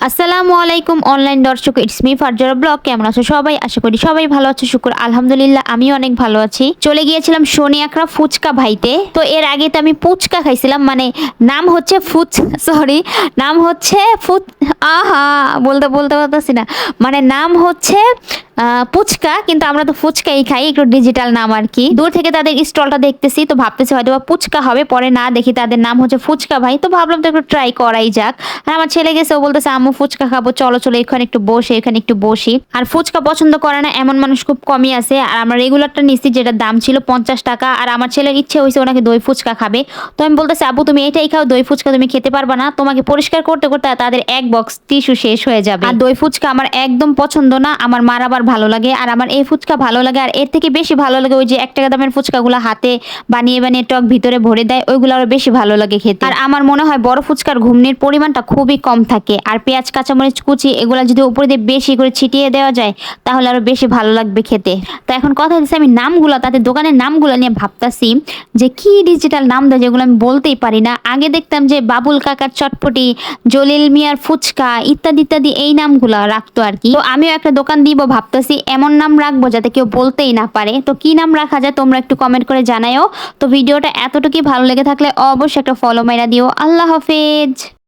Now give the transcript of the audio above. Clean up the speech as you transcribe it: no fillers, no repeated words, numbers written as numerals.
আসসালামু আলাইকুম অনলাইন দর্শক, ইটস মি ফারজারা ব্লগ। কেমন আছো সবাই? আশা করি সবাই ভালো আছো। শুকুর আলহামদুলিল্লাহ, আমিও অনেক ভালো আছি। চলে গিয়েছিলাম শনি আকরা ফুচকা ভাইতে। তো এর আগে তো আমি পুচকা খাইছিলাম, মানে নাম হচ্ছে নাম হচ্ছে আহা বলতে বলতে পারতেছি না, মানে নাম হচ্ছে পুচকা, কিন্তু আমরা তো ফুচকাই খাই, একটু ডিজিটাল নাম আর কি। দূর থেকে তাদের স্টলটা দেখতেছি, তো ভাবতেছি হয়তো বা পুচকা হবে, পরে না দেখি তাদের নাম হচ্ছে ফুচকা ভাই। তো ভাবলাম তো একটু ট্রাই করাই যাক। আর আমার ছেলে গেছে, ও বলতেছে আম্মু ফুচকা খাবো, চলো চলো এখানে একটু বসে, এখানে একটু বসি। আর ফুচকা পছন্দ করে না এমন মানুষ খুব কমই আছে। আর আমরা রেগুলারটা নিচ্ছি, যেটা দাম ছিল 50 টাকা। আর আমার ছেলের ইচ্ছে হয়েছে ওনাকে দই ফুচকা খাবে। তো আমি বলতেছি আব্বু তুমি এটাই খাও, দই ফুচকা তুমি খেতে পারবা না, তোমাকে পরিষ্কার করতে করতে তাদের এক বক্স টিস্যু শেষ হয়ে যাবে। আর দই ফুচকা আমার একদম পছন্দ না, আমার মার আবার ভালো লাগে, আর আমার এই ফুচকা ভালো লাগে। আর এর থেকে বেশি ভালো লাগে ওই যে 1 টাকা দামের ফুচকাগুলো হাতে বানিয়ে বানিয়ে টক ভিতরে ভরে দেয়, ওইগুলো আরো বেশি ভালো লাগে খেতে। আর আমার মনে হয় বড় ফুচকার ঘুগনির পরিমাণটা খুবই কম থাকে, আর পেঁয়াজ কাঁচামরিচ কুচি এগুলা যদি উপরে দিয়ে বেশি করে ছিটিয়ে দেওয়া যায় তাহলে আরো বেশি ভালো লাগবে খেতে। তো এখন কথা হচ্ছে আমি নামগুলো, তাদের দোকানের নামগুলো নিয়ে ভাবতাছি যে কি ডিজিটাল নাম দেয় যেগুলো আমি বলতেই পারি না। আগে দেখতাম যে বাবুল কাকার চটপটি, জলিল মিয়ার ফুচকা ইত্যাদি ইত্যাদি এই নামগুলো রাখতো আর কি। তো আমিও একটা দোকান দিব ভাবতেছি, এমন নাম রাখবো যাতে কেউ বলতেই না পারে। তো কি নাম রাখা যায় তোমরা একটু কমেন্ট করে জানাও। তো ভিডিওটা এতটুকুই ভালো লেগে থাকলে অবশ্যই একটা ফলো মাইরা দিও। আল্লাহ হাফেজ।